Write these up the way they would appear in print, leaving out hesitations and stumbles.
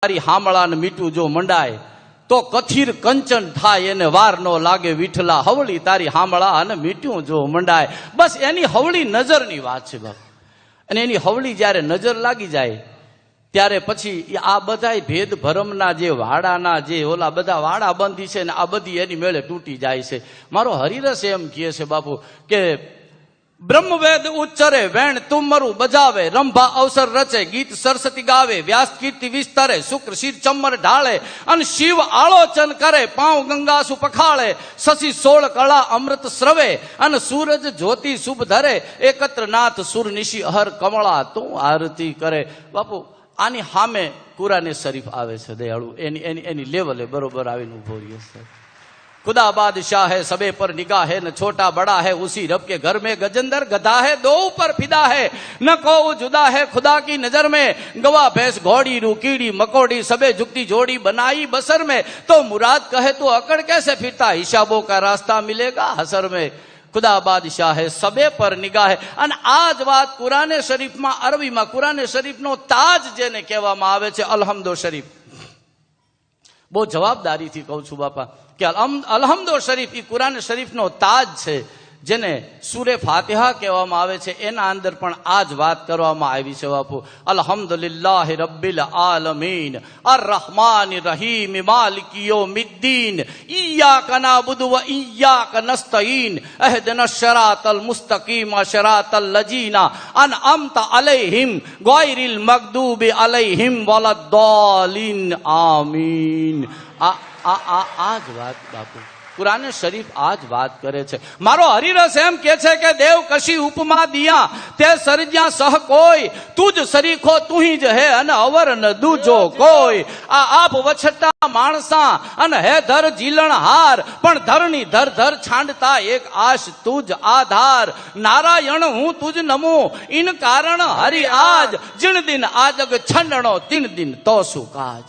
તારી હામળાને મીઠું જો મંડાય તો કથીર કંચન થાય એને વાર નો લાગે વિઠલા હવળી તારી હામળા અને મીઠું જો મંડાય. બસ એની હવળી નજરની વાત છે બાપ. અને એની હવળી જ્યારે નજર લાગી જાય ત્યારે પછી આ બધા ભેદ ભરમના જે વાડાના જે ઓલા બધા વાડા બંધી છે ને આ બધી એની મેળે તૂટી જાય છે. મારો હરિરસ એમ કહે છે બાપુ કે બ્રહ્મવેદ ઉચ્ચરે વેણ તુમરું બજાવે રંભા અવસર રચે ગીત સરસ્વતી ગાવે વ્યાસ કીર્તિ વિસ્તરે શુક્ર શિર ચમર ઢાળે અને શિવ આલોચન કરે પાઉ ગંગાસુ પખાળે શશી સોળ કળા અમૃત સ્રવે અને સૂરજ જ્યોતિ શુભ ધરે એકત્ર નાથ સુર નિશી અહર કમળા તું આરતી કરે. બાપુ આની સામે કુરાને શરીફ આવે છે દયાળુ એની લેવલે બરોબર આવીને ઉભો રહ્યો છે. खुदा बादशाह है सबे पर निगाह है न छोटा बड़ा है उसी रब के घर में गजंदर गधा है दो ऊपर फिदा है न को जुदा है खुदा की नजर में गवा भैंस घोड़ी रू कीड़ी मकोड़ी सबे झुकती जोड़ी बनाई बसर में तो मुराद कहे तो अकड़ कैसे फिरता हिसाबों का रास्ता मिलेगा हसर में. खुदा बादशाह है सबे पर निगाह है. અને આ જ વાત કુરાને શરીફમાં અરબીમાં કુરાને શરીફનો તાજ જેને કહેવામાં આવે છે અલહમદો શરીફ. બહુ જવાબદારીથી કહું છું બાપા કે અલહમદો શરીફ એ કુરાન શરીફનો તાજ છે જેને સૂરે ફાતિહા કહેવામાં આવે છે. એના અંદર પણ આ જ વાત કરવામાં આવી છે બાપુ. અલ્હમ્દુલિલ્લાહ રબ્બિલ આલમીન અર્રહમાનિર રહીમ માલિકી યૌમિદ્દીન ઇય્યાકા નઅબુદુ વ ઇય્યાકા નસ્તઈન અહદિનશ શિરાતલ મુસ્તકીમ શિરાતલ લજીના અનઅમતા અલૈહિમ ગૈરિલ મગદૂબી અલૈહિમ વલદ્દાલીન આમીન. આ જ વાત બાપુ કુરાને શરીફ આ જ વાત કરે છે. મારો હરિરસ એમ કે છે કે દેવ કશી ઉપમા દિયા તે સર્જ્યા સહ કોઈ તુજ સરીખો તુહી જ હે અને અવર ન દૂજો કોઈ. આ આપ વછટા માણસા અને હે ધર જીલણ હાર પણ ધરની ધર ધર છાંડતા એક આશ તુજ આધાર નારાયણ હું તુજ નમો ઇન કારણ હરિ આજ જીણ દિન આજગ છંડણો તીન દિન તો શું કાજ.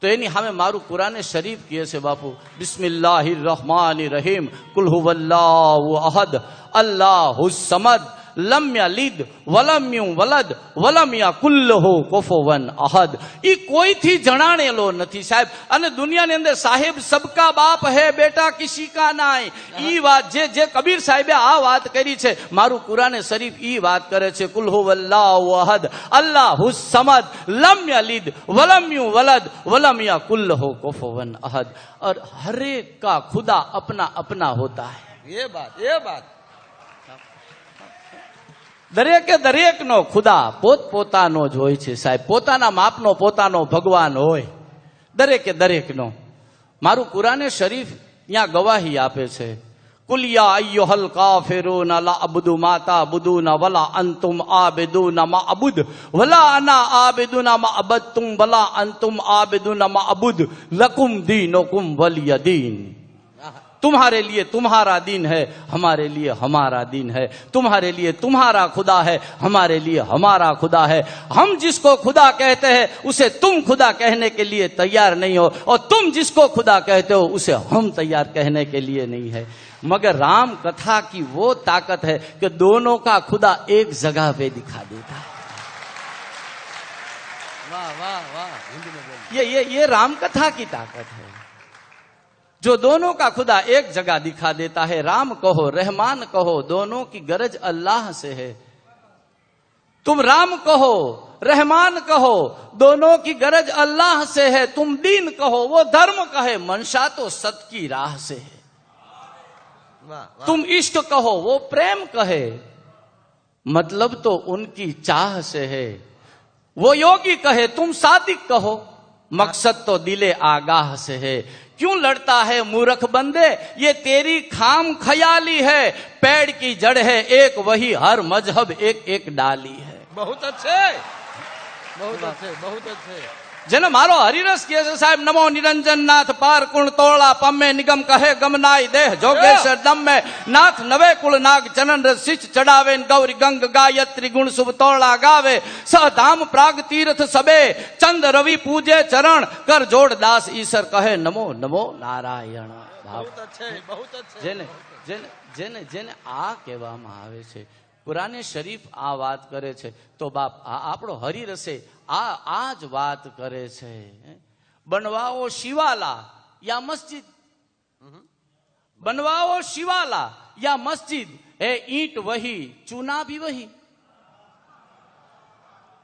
તો એની સામે મારું કુરાને શરીફ કહે છે બાપુ બિસ્મિલ્લાહિર રહમાનિર રહીમ કુલ હુવલ્લાહુ અહદ અલ્લાહુ સમદ લમ યલિદ વલમ યુવલદ વલમ યકુલ્લહુ કુફુવન અહદ. ઈ કોઈથી જણાણેલો નથી સાહેબ. અને દુનિયાની અંદર સાહેબ સબકા બાપ હે બેટા કિસી કા નાય. ઈ વાત જે કબીર સાહેબે આ વાત કરી છે મારું કુરાને શરીફ ઈ વાત કરે છે કુલ હુવલ્લાહુ અહદ અલ્લાહુ સમદ લમ યલિદ વલમ યુવલદ વલમ यकुल्लहु कुफुवन अहद. और हर एक का खुदा अपना अपना होता है. ये बात દરેક નો ખુદા પોત પોતાનો જ હોય છે સાહેબ. પોતાના માપનો પોતાનો ભગવાન હોય દરેક નો. મારું કુરાને શરીફ ત્યાં ગવાહી આપે છે કુલ યા અય્યુહલ કાફિરૂન લા અબુદુ મા તાબુદૂન વલા અંતુમ આબિદૂન મા અબુદ વલા અના આબિદૂન મા અબદતુમ વલા અંતુમ આબિદૂન મા અબુદ લકુમ દીનુકુમ વલિય દીન. तुम्हारे लिए तुम्हारा दिन है हमारे लिए हमारा दिन है. तुम्हारे लिए तुम्हारा खुदा है हमारे लिए हमारा खुदा है. हम जिसको खुदा कहते हैं उसे तुम खुदा कहने के लिए तैयार नहीं हो और तुम जिसको खुदा कहते हो उसे हम तैयार कहने के लिए नहीं है. मगर राम कथा की वो ताकत है कि दोनों का खुदा एक जगह पे दिखा देता है. वाह वाह वाह. ये राम कथा की ताकत है जो दोनों का खुदा एक जगह दिखा देता है. राम कहो रहमान कहो दोनों की गरज अल्लाह से है. तुम राम कहो रहमान कहो दोनों की गरज अल्लाह से है. तुम दीन कहो वो धर्म कहे मंशा तो सत की राह से है. तुम इश्क कहो वो प्रेम कहे मतलब तो उनकी चाह से है. वो योगी कहे तुम सादिक कहो मकसद तो दिले आगाह से है. क्यों लड़ता है मूर्ख बंदे ये तेरी खाम ख्याली है. पेड़ की जड़ है एक वही हर मजहब एक एक डाली है. बहुत अच्छे बहुत अच्छे बहुत अच्छे. જેને મારો હરિરસ કહે છે સાહેબ નમો નિરંજન નાથ પાર કુણ તોળા પમે નિગમ કહે ગમનાય દેહ જોગેશ્વર દમે નાથ નવે કુળ નાગ ચનન શિચ ચડાવે ગૌરી ગંગ ગાયત્રી ગુણ શુભ તોળા ગાવે સધામ પ્રાગ તીર્થ સબે ચંદ રવિ પૂજે ચરણ કર જોડ દાસ ઈશ્વર કહે નમો નમો નારાયણ. જેને જેને જેને જેને આ કહેવામાં આવે છે કુરાને શરીફ આ વાત કરે છે તો બાપ આ આપણો હરિરસે આ જ વાત કરે છે. बनवाओ शिवाला या मस्जिद, बनवाओ शिवाला या मस्जिद, है ईंट वही चूना भी वही.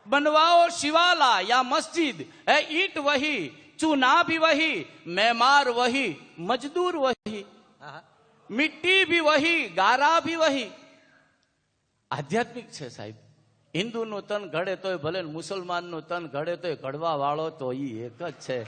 बनवाओ शिवाला या मस्जिद, है ईंट वही चूना भी वही, मैमार वही मजदूर वही, मिट्टी भी वही गारा भी वही. આધ્યાત્મિક છે સાહેબ. હિન્દુનું તન ઘડે તોય ભલે, મુસલમાનનું તન ઘડે તોય ઘડવા વાળો તો ઈ એક જ છે.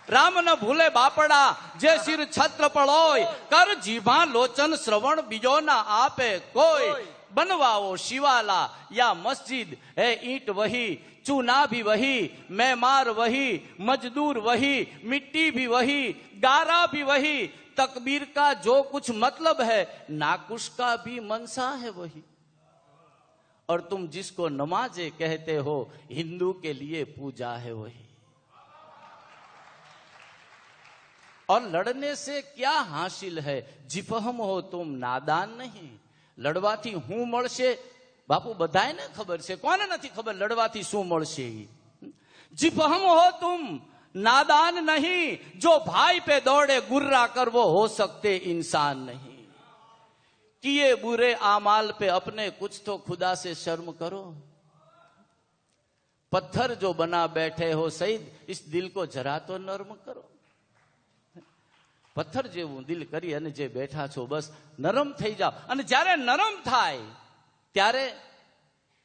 રામ ન ભૂલે બાપડા જે શિર છત્ર પળોય, કર જીભા લોચન શ્રવણ બીજો ના આપે કોઈ. बनवाओ शिवाला या मस्जिद, है ईंट वही चूना भी वही, मैमार वही मजदूर वही, मिट्टी भी वही गारा भी वही. तकबीर का जो कुछ मतलब है, नाकुश का भी मनसा है वही. और तुम जिसको नमाजे कहते हो, हिंदू के लिए पूजा है वही. और लड़ने से क्या हासिल है, जिफहम हो तुम नादान नहीं. લડવાથી હું મળશે બાપુ બધાને ખબર છે, કોને નથી ખબર લડવાથી શું મળશે. जिफहम हो तुम नादान नहीं, जो भाई पे दौड़े गुर्रा कर वो हो सकते इंसान नहीं. किए बुरे आमाल पे अपने कुछ तो खुदा से शर्म करो. पत्थर जो बना बैठे हो सईद, इस दिल को जरा तो नर्म करो. પથ્થર જેવું દિલ કરી અને જે બેઠા છો બસ નરમ થઈ જાઓ. અને જ્યારે નરમ થાય ત્યારે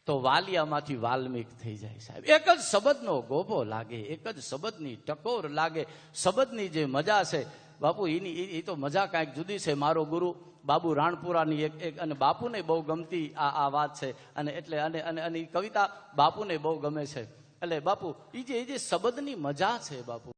તો વાલિયામાંથી વાલ્મીક થઈ જાય સાહેબ. એક જ શબ્દનો ગોભો લાગે, એક જ શબ્દની ટકોર લાગે. શબ્દની જે મજા છે બાપુ એની એ તો મજા કાંઈક જુદી છે. મારો ગુરુ બાબુ રાણપુરાની એક અને બાપુને બહુ ગમતી આ વાત છે. અને એટલે અને એ કવિતા બાપુને બહુ ગમે છે. એટલે બાપુ એ જે શબ્દની મજા છે બાપુ